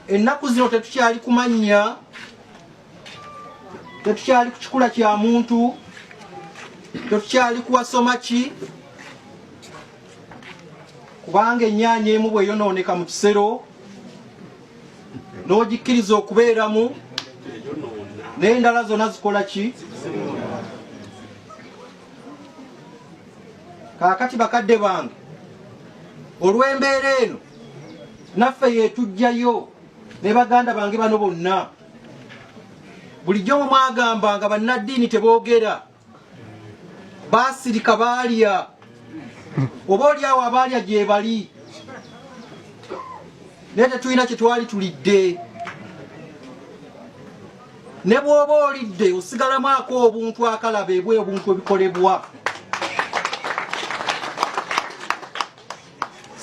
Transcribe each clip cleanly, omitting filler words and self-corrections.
ennaku zino tetukyali kumanya, tetukyali ku kikula kya muntu, tetukyali kuwasoma ki, kubanga ennyaanya emu bw'eyonooneka mu kisero n'ogikkiriza okubeeramu n'endala zonna zikola ki. Kaakati bakadde bange, olw'embeera eno naffe yeetujjayo ne baganda bange bano bonna, bulijjo mwe mwagambanga bannaddiini teboogera, baasirika baalya, oba oliawo abaalya gye bali, naye tetulina kye twali tulidde. Ne bw'oba olidde osigalamu ako obuntu akalaba ebwe obuntu ebikolebwa.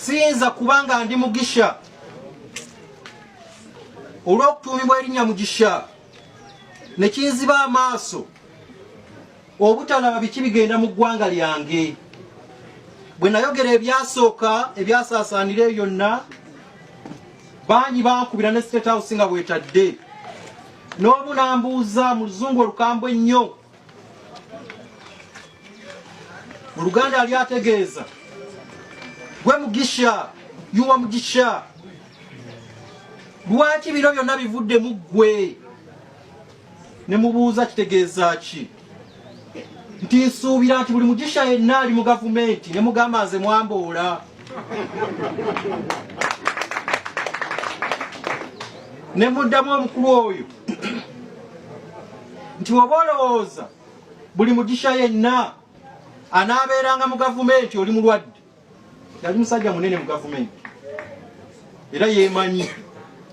Siyinza kubanga ndi Mugisha olw'okutuumibwa erinnya Mugisha ne kinziba amaaso obutalaba biki bigenda mu ggwanga lyange. Bwe nayogera ebyasooka ebyasaasaanira eyo yonna, bangi bankubira ne State House nga bwetadde, n'omu nambuuza mu luzungu olukambwe ennyo, mu Luganda yali ategeeza, gwe Mugisha, yuwa Mugisha, lwaki bino byonna bivudde mu ggwe? Ne mubuuza kitegeeza ki? Nti nsuubira nti buli Mugisha yenna ali mu gavumenti. Ne mugamba nze mwamboola. Ne muddamu omukulu oyo nti oba olowooza buli Mugisha yenna anaabeeranga mu gavumenti oli mulwadde. Yali musajja munene mu gavumenti era yeemanyi,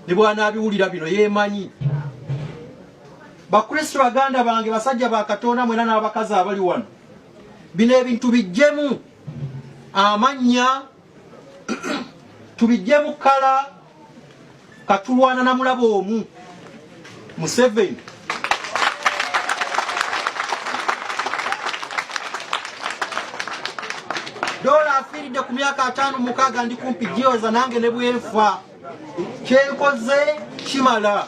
ne bw'anaabiwulira bino yeemanyi. Bakristo baganda bange, basajja ba Katonda mwena n'abakazi abali wano, bino ebintu bijjemu amannya, tubijjemu kala, katulwana na mulaba omu Museveni. Dola afiiridde ku myaka 5-6 ndi kumpi gyoza, nange ne bwenfa kyenkoze kimala.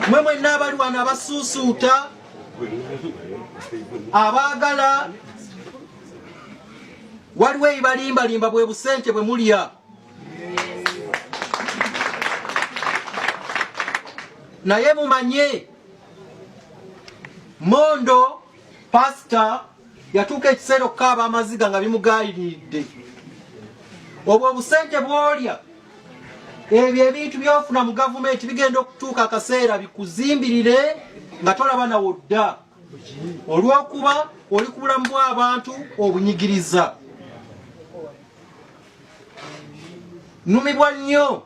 Mwe mwenna abali wano abasuusuuta, abaagala, waliwo ebibalimbalimba bwe busente bwe mulya. Naye mumanye, Mondo pasita yatuuka ekiseera okukaaba amaziga nga bimugayiridde. Obwo obusente bw'olya, ebyo ebintu by'ofuna mu gavumenti bigenda okutuuka akaseera bikuzimbirire nga tolaba nawo dda, olw'okuba oli ku bulamu bw'abantu obunyigiriza. Nnumibwa nnyo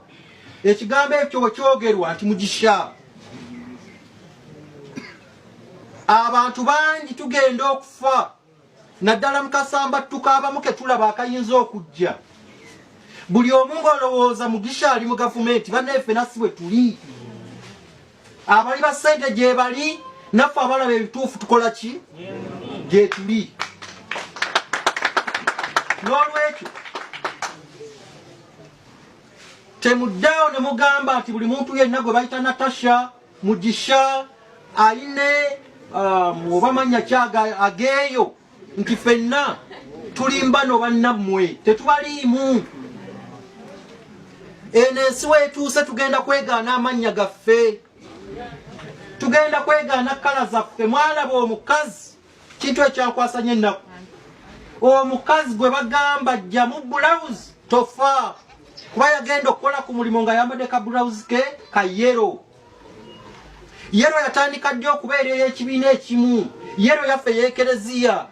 ekigambo ekyo bwe kyogerwa nti Mugisha. Abantu bangi tugenda okufa, naddala mu kasambattuko abamu ke tulaba akayinza okujja. Buli omu ng'olowooza Mugisha ali mu gavumenti, bannaffe nasi bwe tuli. Abali ba ssente gye bali, naffe abalaba ebituufu tukola ki? Gye tuli. N'olwekyo temuddawo ne mugamba nti buli muntu yenna gwe bayita Natasha, Mugisha, Aine, oba mannya kyaga ageeyo, nti ffenna tulimba no bannammwe, tetubaliimu. Eno ensi weetuuse tugenda kwegaana amannya gaffe, tugenda kwegaana kala zaffe. Mwalaba omukazi, kintu ekyankwasanya ennaku, omukazi gwe bagamba ajjamu bulawuzi tofa, kuba yagenda okukola ku mulimu nga yambadde ka bulawuzi ke ka yero. Yero yatandika ddi okubeera ey'ekibiina ekimu, yero yaffe y'ekereziya,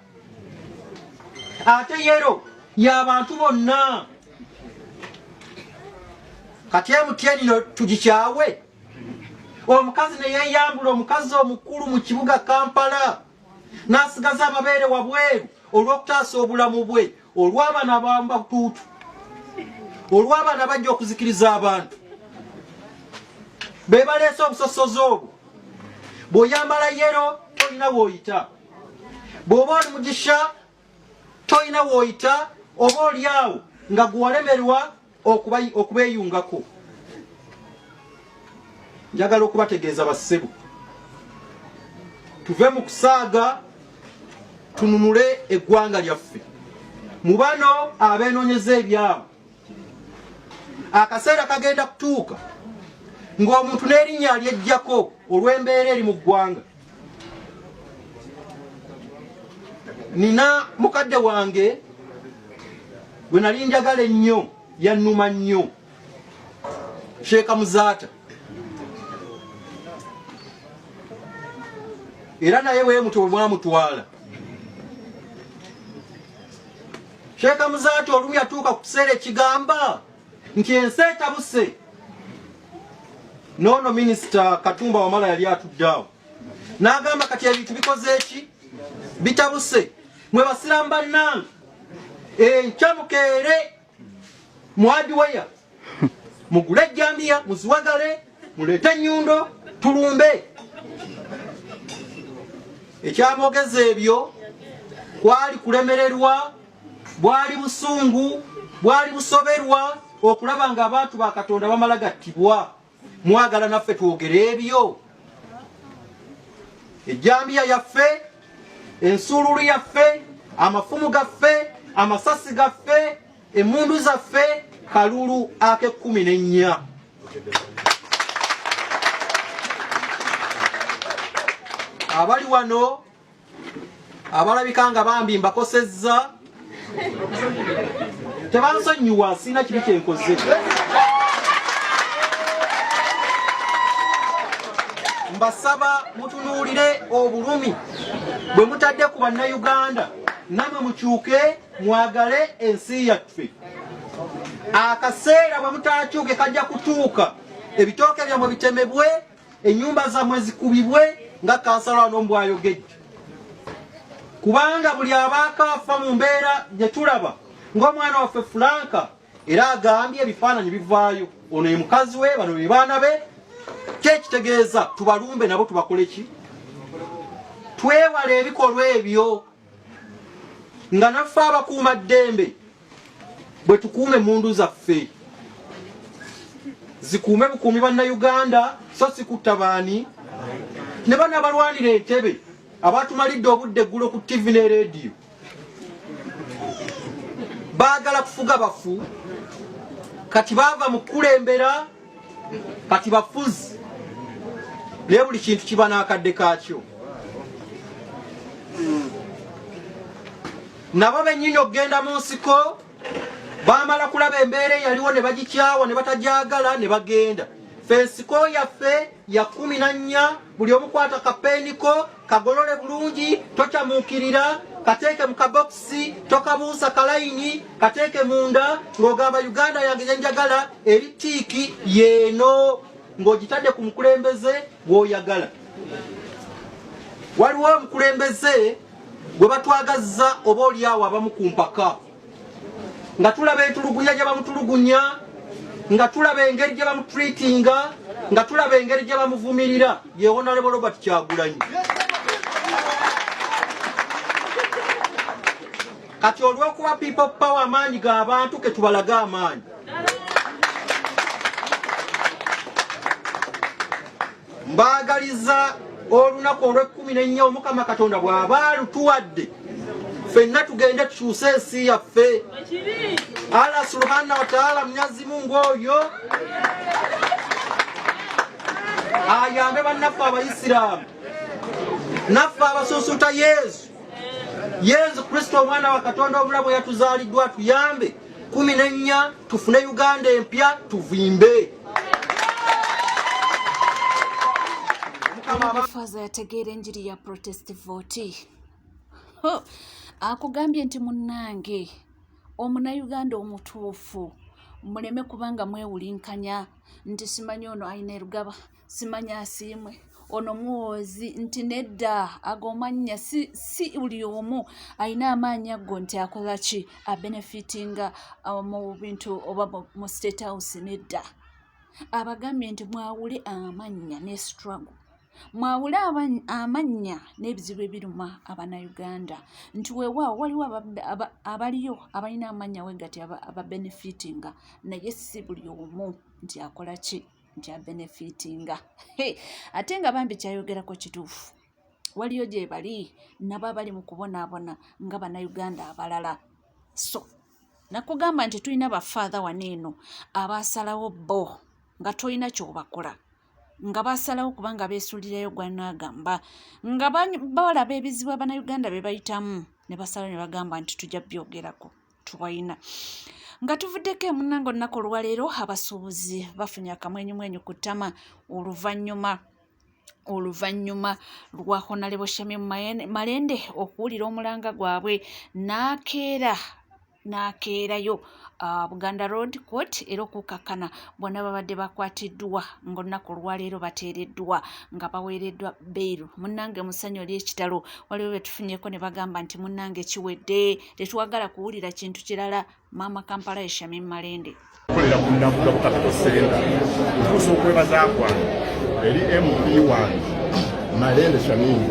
ate yero y'abantu bonna. Kati MTN tugikyawe? Omukazi ne yeeyambula, omukazi omukulu mu kibuga Kampala, n'asigaza amabeere wabweru olw'okutaasa obulamu bwe, olw'abaana abamba butuutu, olw'abaana bajja okuzikiriza abantu. Be baleese obusosozi obwo. Bw'oyambala yero tolina w'oyita, bw'oba oli Mugisha tolina w'oyita, oba oli awo nga gwalemerwa okubeeyungako. Njagala okubategeeza bassebo, tuve mu kusaaga tununule eggwanga lyaffe. Mu bano abeenoonyeza ebyabo, akaseera kagenda kutuuka ng'omuntu n'erinnya alyejjako olw'embeera eri mu ggwanga. Nina mukadde wange gwe nali njagala ennyo, yannuma nnyo, Sheeka Muzaata. Era naye bwe mutyo bwe mwamutwala. Sheeka Muzaata olumu yatuuka ku kiseera ekigamba nti ensi etabuse. N'ono Minisita Katumba Wamala yali atudde awo n'agamba kati ebintu bikoze eki? Bitabuse. Mwe basiraamu bannange, enkya mukeere mu hardware mugule ejjambiya muziwagale muleete ennyundo tulumbe. Ekyamogeza ebyo kwali kulemererwa, bwali busungu, bwali busoberwa okulaba nga abantu ba Katonda bamala gattibwa. Mwagala naffe twogere ebyo? Ejjambiya yaffe, ensuululu yaffe, amafumu gaffe, amasasi gaffe, emmundu zaffe, kalulu ake-14. Abali wano abalabika nga bambi mbakosezza, tebansonyiwa, sina kibi kyenkoze. Mbasaba mutunuulire obulumi bwe mutadde ku bannayuganda, namwe mukyuke mwagale ensi yaffe. Akaseera bwe mutaakyuke kajja kutuuka, ebitooke byammwe bitemebwe, ennyumba zammwe zikubibwe nga kansala wano bw'ayogedde. Kubanga buli abaako afa mu mbeera gye tulaba ng'omwana waffe Franka, era agambye ebifaananyi bivaayo. Ono ye mukazi we, bano be baana be. Kyekitegeeza tubalumbe nabo tubakole ki? Twewale ebikolwa ebyo, nga naffe abakuuma ddembe bwe tukuume emmundu zaffe, zikuume bukuumi bannayuganda, so si kutta baani. Ne bano abalwanira entebe abatumalidde obudde eggulo ku TV ne rediyo, baagala kufuga bafu, kati baava mu kukulembera, kati bafuzi, naye buli kintu kiba n'akadde kaakyo. Nabo bennyini okugenda mu nsiko, baamala kulaba embeera eyaliwo ne bagikyawa ne batagyagala ne bagenda. Ffe ensiko yaffe ya 14, buli omu kwata kapeeniko, kagolole bulungi, tokyamuukirira, kateeke mu kabokisi, tokabuusa kalayini, kateeke munda, ng'ogamba Uganda yange gye njagala eri tiiki yeeno, ng'ogitadde ku mukulembeze gw'oyagala. Waliwo omukulembeze gwe batwagazza oba oliawo abamu ku mpaka, nga tulaba entulugunya gye bamutulugunya, nga tulaba engeri gye bamutreatinga, nga tulaba engeri gye bamuvumirira. Ye Honorable Robert Kyagulanyi. Kati olw'okuba people power amaanyi g'abantu ke tubalaga amaanyi. Mbaagaliza olunaku olw'14 Omukama Katonda bw'aba alutuwadde, ffenna tugende tukyuse ensi yaffe. Allah subhanahu wa ta'ala Mwenyezi Mungu oyo ayambe bannaffe Abayisiraamu, naffe abasuusuuta Yesu Kristo omwana wa Katonda omulamu yatuzaaliddwa, tuyambe 14 tufune Uganda empya tuvimbe. Faza yategeera enjiri ya protest vote. Akugambye nti munnange omunayuganda omutuufu muleme kubanga mwewulinkanya nti simanyi ono ayina erugaba, simanyi asiimwe, ono muwozi, nti nedda agomanya si buli omu ayina amaanyi ago nti akola ki abenefitinga mu bintu oba mu State House. Nedda abagambye nti mwawule amannya ne struggle mwawule amannya n'ebizibu ebiruma Abannayuganda nti weewaawo waliwo abaliyo abalina amannya wegati ababenefitinga naye si buli omu nti akola ki nti abenefitinga. Ate nga bambi kyayogerako kituufu. Waliyo gye bali nabo abali mu kubonaabona nga Bannayuganda abalala. So nakugamba nti tulina bafaatha wano eno abaasalawo bo nga tolina kyobakola nga basalawo kubanga beesuulirayo gwanagamba nga balaba ebizibu Abannayuganda be bayitamu ne basalawo ne bagamba nti tujja byogerako tubalina. Nga tuvuddeko emunnange olunaku olwaleero abasuubuzi bafunye akamwenyumwenyu ku ttama oluvannyuma lwa Honorable Shamim Malende okuwulira omulanga gwabwe n'akeerayo Buganda Road Court era okukakkana bonna babadde bakwatiddwa ng'olunaku olwaleero bateereddwa nga baweereddwa beiru. Munnange musanyu oli ekitalo waliwo betufunyeko ne bagamba nti munnange kiwedde tetwagala kuwulira kintu kirala. Maama Kampala ye Shamim Malende kolera ku Nabuga Capital Center ntuusa okwebaza kwange eri MP wange Malende Shamim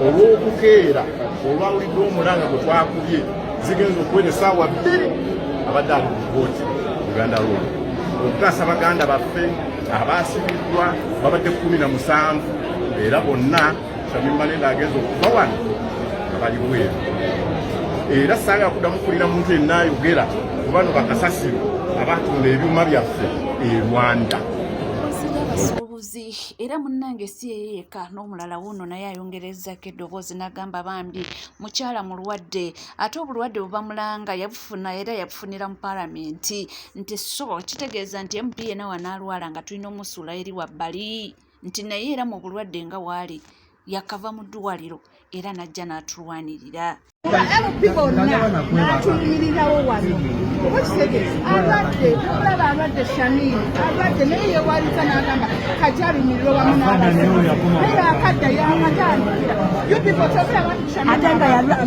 olw'okukeera olwawulidde omulanga gwe twakubye zigenza okuwera essaawa 2 abadde ali ku kkooti Uganda Road okukasa baganda baffe abaasibiddwa babadde 17 era bonna Shamim Malende agenza okuva wano nga bali bweru era sanga kuddamu kulira muntu yenna ayogera kubano bakasasiro abatunda ebyuma byaffe e Rwanda. Abasuubuzi era munnange si yeeka n'omulala wuno naye ayongerezako eddoboozi n'agamba bambi mukyala mulwadde ate obulwadde bubamulanga yabufuna era yabufunira mu paalamenti nti so kitegeeza nti MP yena wanaalwala nga tulina omusuula eri wabbali nti naye era mu bulwadde nga waali yakava mu ddwaliro era najja n'atulwanirira. N'atuyimirirawo wano alwadde tulaba alwadde Shamim alwadde naye yeewaliza n'agamba kajja alumiriro wamu n'abaye akadda yakatandikira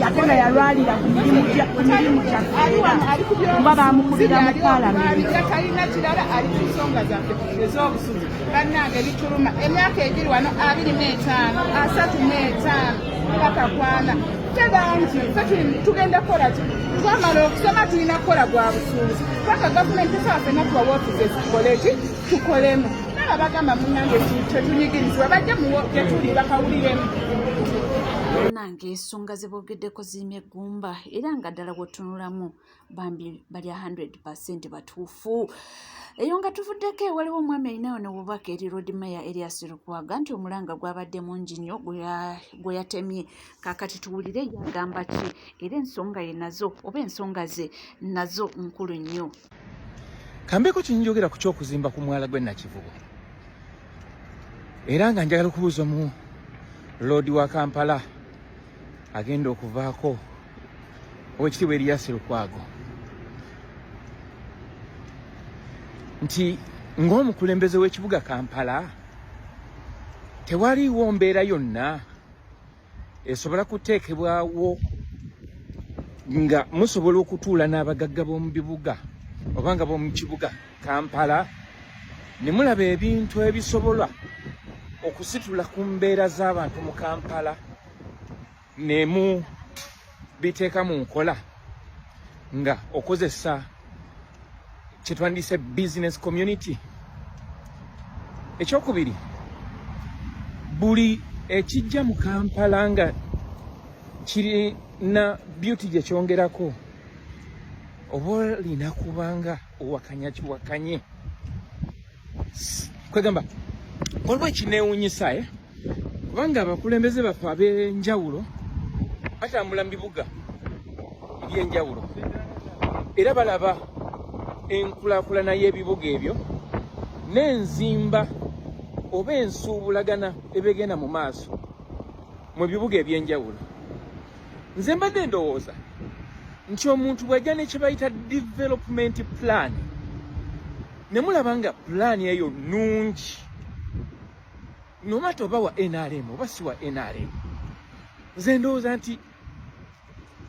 ate nga yalwalira ku mirimu gyakkuba bamukubira mu paalamenti talina kirala ali ku nsonga zaffe ez'obusuzi bannange bituluma emyaka egiri wano 25 35 bakakwana tebangi tugenda kukola ki twamala okusoma tulina kukola gwa busuubuzi paka gavumenti esaafe natuwa woofizi ezikole ki tukolemu naba bagamba munnange tetunyigirizibwa bajje gyetuli bakawuliremu. Nange ensonga ze boogeddeko zirima eggumba era nga ddala bw'otunulamu bambi bali 100% batuufu. Eyo nga tuvuddeko waliwo omwami alinayo n'obubaka eri Road Mayor Erias Lukwago nti omulanga gwabadde mungi nnyo gwe yatemye. Kaakati tuwulire yagamba ki era ensonga ye nazo oba ensonga ze nazo nkulu nnyo. Kambeko kinjogera ku ky'okuzimba ku mwala gw'e Nakivubo era nga njagala okubuuza mu Lodi wa Kampala agenda okuvaako Oweekitiibwa Erias Lukwago nti ng'omukulembeze w'ekibuga Kampala tewaliiwo mbeera yonna esobola kuteekebwawo nga musobola okutuula n'abagagga b'omu bibuga oba nga b'omu kibuga Kampala ne mulaba ebintu ebisobola okusitula ku mbeera z'abantu mu Kampala ne mu biteeka mu nkola nga okozesa kyetwandise business community. Ekyokubiri, buli ekijja mu Kampala nga kirina beauty gye kyongerako oba olina kubanga owakanya kiwakanye kwegamba waliwo ekineewuunyisa kubanga abakulembeze baffe ab'enjawulo batambula mu bibuga eby'enjawulo era balaba enkulaakulana y'ebibuga ebyo n'enzimba oba ensuubulagana ebegenda mu maaso mu bibuga eby'enjawulo. Nze mbadde ndowooza nti omuntu bw'ajja ne kye bayita development plan ne mulaba nga pulaani eyo nnungi nomata oba wa NRM oba si wa NRM, nze ndowooza nti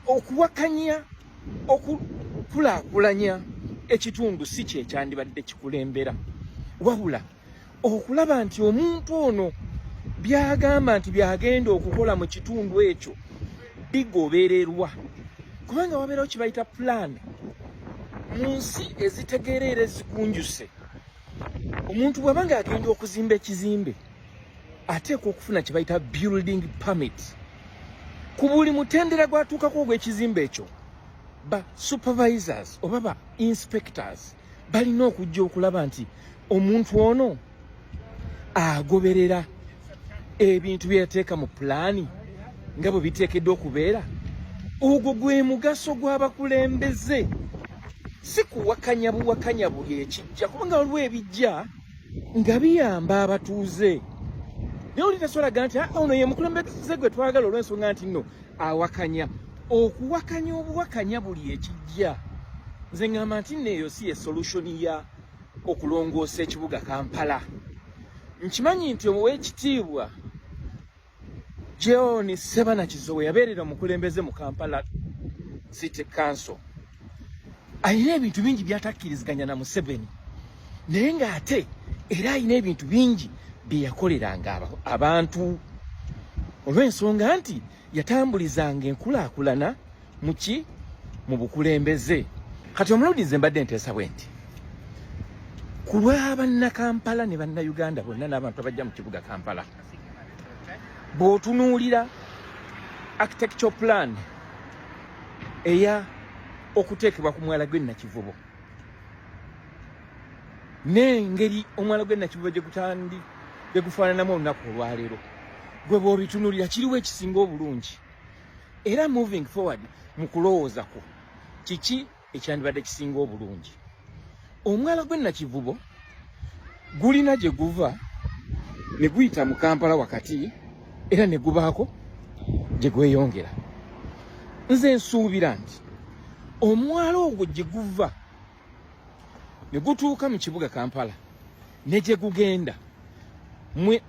okuwakanya okukulaakulanya ekitundu si kyekyandibadde kikulembera wabula okulaba nti omuntu ono byagamba nti byagenda okukola mu kitundu ekyo bigobererwa kubanga wabeerawo kibayita plan mu nsi ezitegeerera ezikunjuse. Omuntu bw'abanga agenda okuzimba ekizimbe ateekwa okufuna kye bayita building permit. Ku buli mutendera gwatuukako ogw'ekizimbe ekyo ba supervisors oba ba inspectors balina okujja okulaba nti omuntu ono agoberera ebintu bye yateeka mu pulaani nga bwe biteekeddwa okubeera. Ogwo gwe mugaso gw'abakulembeze, si kuwakanya buwakanya buli ekijja kubanga waliwo ebijja nga biyamba abatuuze. Naye oli tasobola nti ono ye mukulembeze gwe twagala olw'ensonga nti nno awakanya. Okuwakanya obuwakanya buli ekijja, nze ngamba nti neeyo si ye solution ya okulongoosa ekibuga Kampala. Nkimanyi nti ow'ekitiibwa John Ssebanakizzo we yabeerera omukulembeze mu Kampala City Council alina ebintu bingi by'atakkiriziganya na Museveni, naye ng'ate era alina ebintu bingi bye yakoleranga abantu olw'ensonga nti yatambulizanga enkulaakulana mu bukulembeze. Kati omulundi nze mbadde nteesa bwe nti ku lw'Abannakampala ne Bannayuganda bonna n'abantu abajja mu kibuga Kampala, bw'otunuulira architectural plan eya okuteekebwa ku mwala gw'e Nakivubo n'engeri omwala gw'e Nakivubo gye gufaananamu olunaku olwaleero, gwe bw'obitunuulira kiriwo ekisinga obulungi. Era moving forward mu kulowooza kwo kiki ekyandibadde kisinga obulungi? Omwala gw'e Nakivubo gulina gye guva ne guyita mu Kampala wakati era ne gubaako gye gweyongera. Nze nsuubira nti omwala ogwo gye guva ne gutuuka mu kibuga Kampala ne gye gugenda,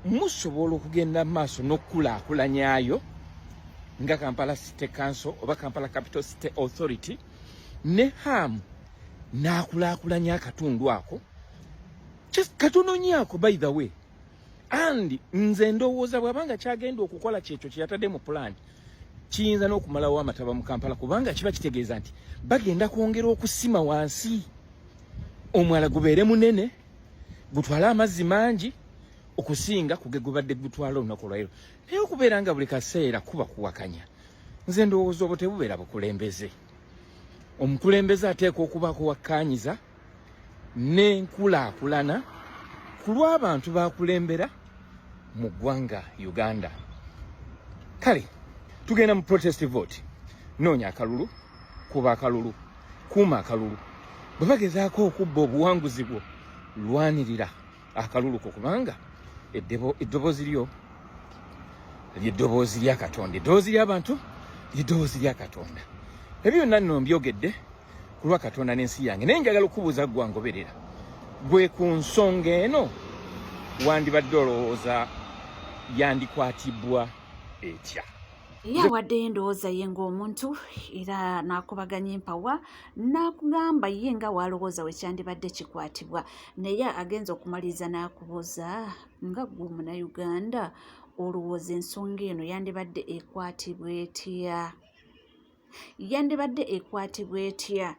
musobola okugenda maaso n'okukulaakulanyayo nga Kampala City Council oba Kampala Capital City Authority ne hamu n'akulaakulanya akatundu ako katono nnyako by the way. And nze ndowooza bw'abanga kyagenda okukola kyekyo kye yatadde mu pulaani kiyinza n'okumalawo amataba mu Kampala kubanga kiba kitegeeza nti bagenda kwongera okusima wansi omwala gubeere munene gutwale amazzi mangi okusinga kuge gubadde gutwala olunaku olwaleero. Naye okubeera nga buli kaseera kuba kuwakanya, nze ndowooza obwo tebubeera bukulembeze. Omukulembeze ateekwa okubaako wakkaanyiza n'enkulaakulana ku lw'abantu bakulembera mu ggwanga Uganda. Kale tugenda mu protest vote, noonya akalulu, kuba akalulu, kuuma akalulu. Bwe bagezaako okubba obuwanguzi bwo, lwanirira akalulu ko kubanga eddoboozi lyo ly'eddoboozi lya Katonda, eddoboozi ly'abantu ly'eddoboozi lya Katonda. Ebyo byonna nno mbyogedde ku lwa Katonda n'ensi yange, naye njagala okubuuza gwangoberera gwe ku nsonga eno wandibadde olowooza yandikwatibwa etya? yawaddeyo endowooza ye ng'omuntu era n'akubaganya empawa n'akugamba ye nga waalowooza wekyandibadde kikwatibwa, naye agenza okumaliriza n'akubuuza nga gwe Omunnayuganda olowooza ensonga eno yandibadde ekwatibwa etya? Yandibadde ekwatibwa etya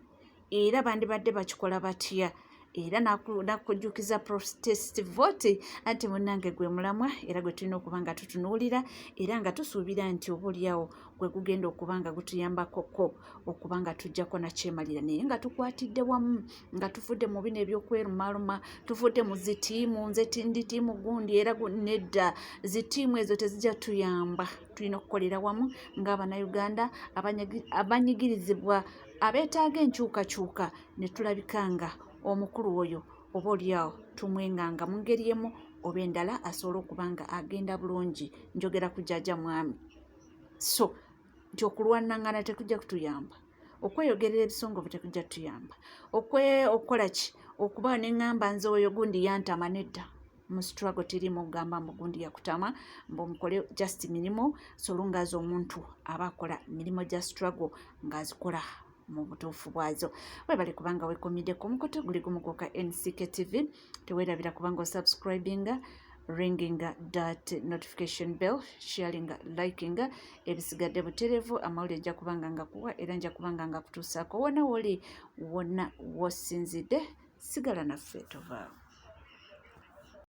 era bandibadde bakikola batya? Era nakujjukiza protest vote anti munnange gwe mulamwa era gwe tulina okuba nga tutunuulira era nga tusuubira nti obaoliawo gwe gugenda okuba nga gutuyambakoko okuba nga tujjako nakyemalira, naye nga tukwatidde wamu nga tufudde mu bino ebyokwerumaaluma, tufudde mu zitiimu, nze ndi tiimu gundi era nedda zitiimu ezo tezijja tuyamba. Tulina okukolera wamu ng'Abannayuganda abanyigirizibwa abeetaaga enkyukakyuka ne tulabikanga omukulu oyo oba oliawo tumwenganga mu ngeri emu oba endala asobola okuba nga agenda bulungi. Njogera ku jjajja mwami. So nti okulwanangana tekujja kutuyamba, okweyogerera ebisongovu tekujja kutuyamba, okukola ki okuba neŋŋamba nze oyo gundi yantama nedda. Mu struggle tirimu okugamba mbu gundi yakutama mb'omukole just mirimu so long as omuntu aba akola mirimu gya struggle ng'azikola mu butuufu bwazo. Webale kubanga wekomiddeko omukoto guli gumu gwoka NCK TV. Teweerabira kubanga osubscribinga ringing that notification bell, sharing, liking, ebisigadde buterevu amawulire nja kubanga nga kuwa era nja kubanga nga kutuusaako wona woli wonna wosinzidde sigala naffe tovaawo.